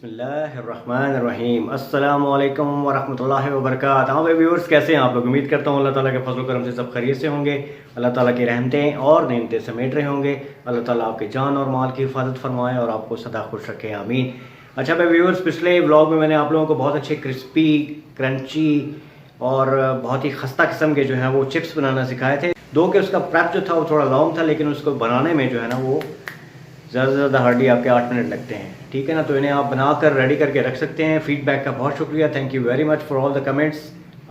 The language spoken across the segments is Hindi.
बिस्मिल्लाहिर्रहमानिर्रहीम अस्सलामु अलैकुम वरहमतुल्लाहि वबरकातुहू। हाँ भाई व्यूअर्स, कैसे हैं आप लोग? उम्मीद करता हूँ अल्लाह ताला के फजल करम से सब खैरियत से होंगे। अल्लाह ताला की रहमतें और नेमतें समेट रहे होंगे। अल्लाह ताला आपके जान और माल की हिफाजत फरमाए और आपको सदा खुश रखे, आमीन। अच्छा भाई व्यूअर्स, पिछले व्लॉग में मैंने आप लोगों को बहुत अच्छे क्रिस्पी, क्रंची और बहुत ही खस्ता किस्म के जो है वो चिप्स बनाना सिखाए थे। दो के उसका प्रेप जो था वो थोड़ा लॉन्ग था, लेकिन उसको बनाने में जो है ना वो ज़्यादा से ज़्यादा हार्डली आपके 8 मिनट लगते हैं, ठीक है ना। तो इन्हें आप बनाकर रेडी करके रख सकते हैं। फीडबैक का बहुत शुक्रिया, thank you very much for all the comments.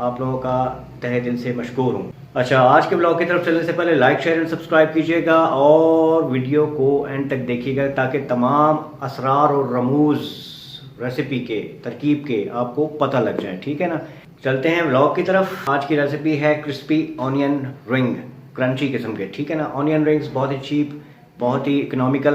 आप लोगों का तहे दिल से मशकूर हूँ। अच्छा, आज के ब्लॉग की तरफ चलने से पहले लाइक, शेयर एंड सब्सक्राइब कीजिएगा और वीडियो को एंड तक देखिएगा ताकि तमाम असरार और रमूज़ रेसिपी के, तरकीब के आपको पता लग जाए, ठीक है ना। चलते हैं व्लॉग की तरफ। आज की रेसिपी है क्रिस्पी ऑनियन रिंग, क्रंची किस्म के, ठीक है ना। ऑनियन रिंग्स बहुत ही चीप, बहुत ही इकोनॉमिकल,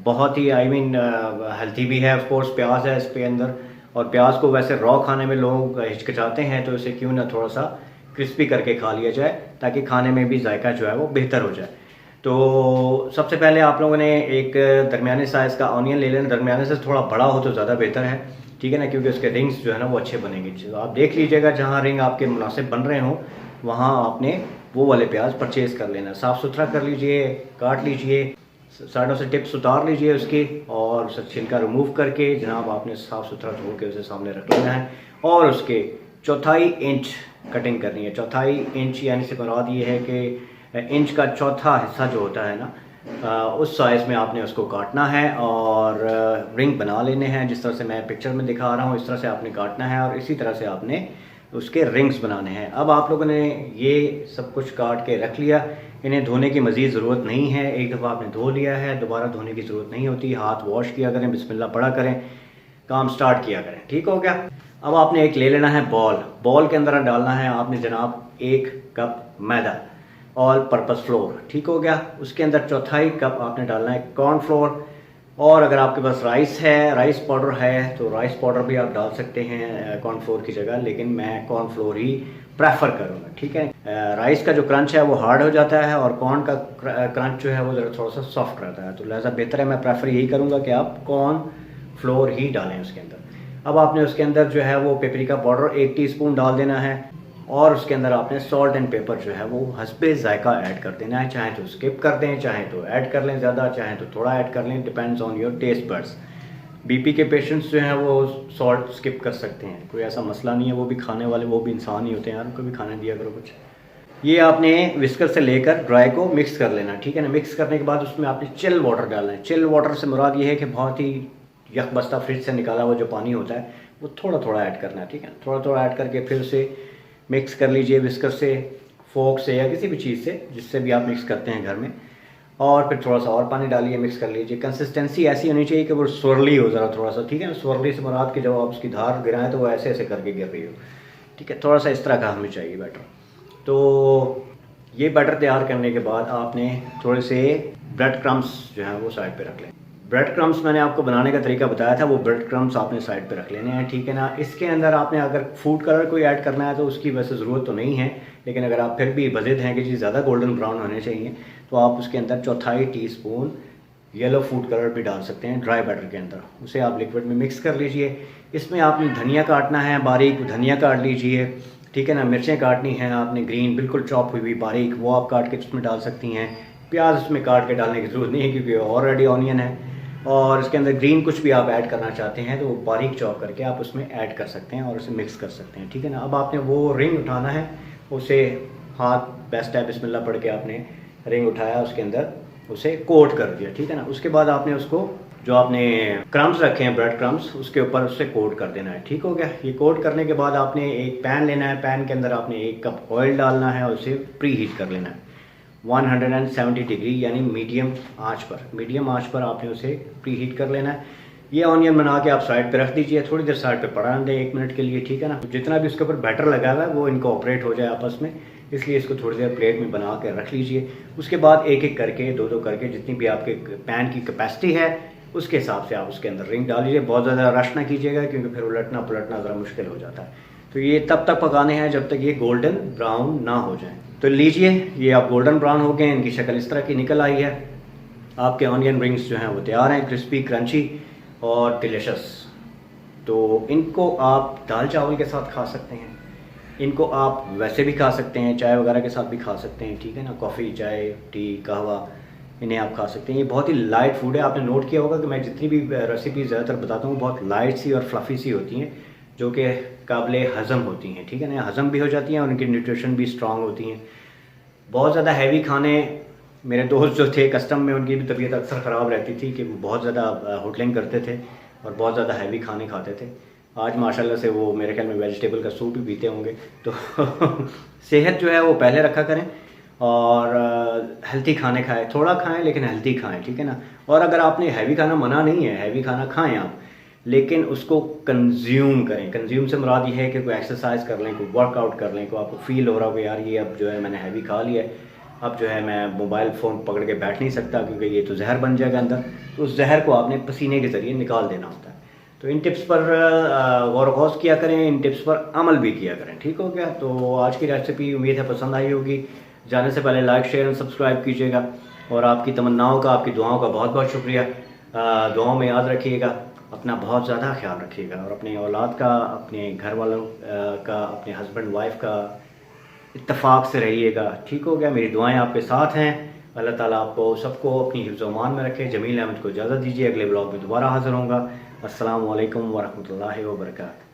बहुत ही हेल्थी भी है। ऑफ कोर्स प्याज है इसके अंदर, और प्याज को वैसे रॉ खाने में लोग हिचकिचाते हैं, तो इसे क्यों ना थोड़ा सा क्रिस्पी करके खा लिया जाए ताकि खाने में भी जायका जो है वो बेहतर हो जाए। तो सबसे पहले आप लोगों ने एक दरमियाने साइज़ का ऑनियन ले लेना। दरमियाने से थोड़ा बड़ा हो तो ज़्यादा बेहतर है, ठीक है ना, क्योंकि उसके रिंग्स जो है ना वो अच्छे बनेंगे। तो आप देख लीजिएगा जहाँ रिंग आपके मुनासिब बन रहे हों वहाँ आपने वो वाले प्याज परचेज़ कर लेना। साफ़ सुथरा कर लीजिए, काट लीजिए, साइडों से टिप्स उतार लीजिए उसकी, और छिलका रिमूव करके जनाब आपने साफ़ सुथरा धो के उसे सामने रख लेना है। और उसके 1/4 इंच कटिंग करनी है। 1/4 इंच यानी से मुराद ये है कि इंच का चौथा हिस्सा जो होता है ना, उस साइज़ में आपने उसको काटना है और रिंग बना लेने हैं। जिस तरह से मैं पिक्चर में दिखा रहा हूँ इस तरह से आपने काटना है और इसी तरह से आपने उसके रिंग्स बनाने हैं। अब आप लोगों ने ये सब कुछ काट के रख लिया। इन्हें धोने की मज़ीद ज़रूरत नहीं है। एक दफ़ा आपने धो लिया है, दोबारा धोने की ज़रूरत नहीं होती। हाथ वॉश किया करें, बिस्मिल्लाह पढ़ा करें, काम स्टार्ट किया करें, ठीक हो गया। अब आपने एक ले लेना है बॉल के अंदर डालना है आपने जनाब 1 कप मैदा, ऑल पर्पस फ्लोर, ठीक हो गया। उसके अंदर 1/4 कप आपने डालना है कॉर्न फ्लोर। और अगर आपके पास राइस है, राइस पाउडर है, तो राइस पाउडर भी आप डाल सकते हैं कॉर्न फ्लोर की जगह, लेकिन मैं कॉर्न फ्लोर ही प्रेफर करूँगा, ठीक है। राइस का जो क्रंच है वो हार्ड हो जाता है और कॉर्न का क्रंच जो है वो ज़रा थोड़ा सा सॉफ्ट रहता है, तो लिहाजा बेहतर है, मैं प्रेफर यही करूँगा कि आप कॉर्न फ्लोर ही डालें उसके अंदर। अब आपने उसके अंदर जो है वो पेपरिका पाउडर 1 टीस्पून डाल देना है और उसके अंदर आपने सॉल्ट एंड पेपर जो है वो हस्बे जायका ऐड कर देना है। चाहे तो स्किप कर दें, चाहे तो ऐड कर लें ज़्यादा, चाहे तो थोड़ा ऐड कर लें, depends on your taste buds. BP के पेशेंट्स जो हैं वो सॉल्ट स्किप कर सकते हैं, कोई ऐसा मसला नहीं है। वो भी खाने वाले, वो भी इंसान ही होते हैं यार, उनको भी खाने दिया करो कुछ। ये आपने विस्कर से लेकर ड्राई को मिक्स कर लेना, ठीक है ना। मिक्स करने के बाद उसमें आपने चिल वाटर डालना है। चिल वाटर से मुराद ये है कि बहुत ही यकबस्ता फ्रिज से निकाला हुआ जो पानी होता है वो थोड़ा थोड़ा ऐड करना है, ठीक है। थोड़ा थोड़ा ऐड करके फिर उसे मिक्स कर लीजिए विस्कर से, फोक से या किसी भी चीज़ से जिससे भी आप मिक्स करते हैं घर में। और फिर थोड़ा सा और पानी डालिए, मिक्स कर लीजिए। कंसिस्टेंसी ऐसी होनी चाहिए कि वो swirly हो ज़रा थोड़ा सा, ठीक है ना। swirly से मुराद कि जब आप उसकी धार गिराएं तो वो ऐसे ऐसे करके गिर रही हो, ठीक है। थोड़ा सा इस तरह का हमें चाहिए बैटर। तो ये बैटर तैयार करने के बाद आपने थोड़े से ब्रेड क्रम्स जो हैं वो साइड पे रख लें। ब्रेड क्रम्स मैंने आपको बनाने का तरीका बताया था, वो ब्रेड क्रम्स आपने साइड पे रख लेने हैं, ठीक है ना। इसके अंदर आपने अगर फूड कलर कोई ऐड करना है तो उसकी वैसे ज़रूरत तो नहीं है, लेकिन अगर आप फिर भी बज़िद हैं कि जी ज़्यादा गोल्डन ब्राउन होने चाहिए तो आप उसके अंदर 1/4 टीस्पून येलो फूड कलर भी डाल सकते हैं ड्राई बैटर के अंदर। उसे आप लिक्विड में मिक्स कर लीजिए। इसमें आपने धनिया काटना है, बारीक धनिया काट लीजिए, ठीक है ना। मिर्चें काटनी हैं आपने ग्रीन, बिल्कुल चॉप हुई हुई बारीक, वो आप काट के उसमें डाल सकती हैं। प्याज उसमें काट के डालने की ज़रूरत नहीं है क्योंकि ऑलरेडी ऑनियन है। और इसके अंदर ग्रीन कुछ भी आप ऐड करना चाहते हैं तो वो बारीक चॉप करके आप उसमें ऐड कर सकते हैं और उसे मिक्स कर सकते हैं, ठीक है ना। अब आपने वो रिंग उठाना है, उसे हाथ बेस्ट है बिस्मिल्लाह पढ़ के आपने रिंग उठाया, उसके अंदर उसे कोट कर दिया, ठीक है ना। उसके बाद आपने उसको जो आपने क्रम्स रखे हैं, ब्रेड क्रम्स, उसके ऊपर उससे कोट कर देना है, ठीक हो गया। ये कोट करने के बाद आपने एक पैन लेना है, पैन के अंदर आपने 1 कप ऑयल डालना है और उसे प्री हीट कर लेना है 170 डिग्री यानी मीडियम आंच पर आपने उसे प्री हीट कर लेना है। ये ऑनियन बना के आप साइड पे रख दीजिए, थोड़ी देर साइड पे पड़ा दें 1 मिनट के लिए, ठीक है ना। जितना भी उसके ऊपर बैटर लगा हुआ है वो इनकॉर्पोरेट हो जाए आपस में, इसलिए इसको थोड़ी देर प्लेट में बना के रख लीजिए। उसके बाद एक एक करके, दो दो करके, जितनी भी आपके पैन की कैपेसिटी है उसके हिसाब से आप उसके अंदर रिंग डाल लीजिए। बहुत ज़्यादा रश ना कीजिएगा क्योंकि फिर उलटना पलटना ज़रा मुश्किल हो जाता है। तो ये तब तक पकाने हैं जब तक ये गोल्डन ब्राउन ना हो जाए। तो लीजिए, ये आप गोल्डन ब्राउन हो गए, इनकी शक्ल इस तरह की निकल आई है। आपके ऑनियन रिंग्स जो हैं वो तैयार हैं, क्रिस्पी, क्रंची और डिलीशियस। तो इनको आप दाल चावल के साथ खा सकते हैं, इनको आप वैसे भी खा सकते हैं, चाय वगैरह के साथ भी खा सकते हैं, ठीक है ना, कॉफ़ी, चाय, टी, कहवा, इन्हें आप खा सकते हैं। ये बहुत ही लाइट फूड है। आपने नोट किया होगा कि मैं जितनी भी रेसिपी ज़्यादातर बताता हूँ बहुत लाइट सी और फ्लफ़ी सी होती हैं, जो कि काबिले हज़म होती हैं, ठीक है ना, हज़म भी हो जाती हैं और उनकी न्यूट्रिशन भी स्ट्रॉन्ग होती हैं। बहुत ज़्यादा हैवी खाने, मेरे दोस्त जो थे कस्टम में, उनकी भी तबीयत अक्सर ख़राब रहती थी कि वो बहुत ज़्यादा होटलिंग करते थे और बहुत ज़्यादा हैवी खाने खाते थे। आज माशाल्लाह से वो मेरे ख्याल में वेजिटेबल का सूप भी पीते होंगे। तो सेहत जो है वो पहले रखा करें और हेल्थी खाने खाएं, थोड़ा खाएं लेकिन हेल्थी खाएं, ठीक है ना। और अगर आपने हैवी खाना मना नहीं है, हैवी खाना खाएं आप, लेकिन उसको कंज्यूम करें। कंज्यूम से मुराद ये है कि कोई एक्सरसाइज कर लें, कोई वर्कआउट कर लें, कोई आपको फील हो रहा हो कि यार ये अब जो है मैंने हैवी खा लिया है, अब जो है मैं मोबाइल फ़ोन पकड़ के बैठ नहीं सकता क्योंकि ये तो जहर बन जाएगा अंदर। तो उस जहर को आपने पसीने के ज़रिए निकाल देना होता है। तो इन टिप्स पर गौर गौस किया करें, इन टिप्स पर अमल भी किया करें, ठीक हो गया। तो आज की रेसिपी उम्मीद है पसंद आई होगी। जाने से पहले लाइक, शेयर और सब्सक्राइब कीजिएगा और आपकी तमन्नाओं का, आपकी दुआओं का बहुत बहुत शुक्रिया। दुआओं में याद रखिएगा, अपना बहुत ज़्यादा ख्याल रखिएगा और अपने औलाद का, अपने घर वालों का, अपने हस्बैंड वाइफ का इत्तेफाक से रहिएगा, ठीक हो गया। मेरी दुआएं आपके साथ हैं। अल्लाह ताला आपको सबको अपनी हिफ्ज़-ओ-मान में रखे। जमील अहमद को इजाज़त दीजिए, अगले ब्लॉग में दोबारा हाज़िर होऊंगा। अस्सलामु अलैकुम वरहमतुल्लाहि वबरकातुहू।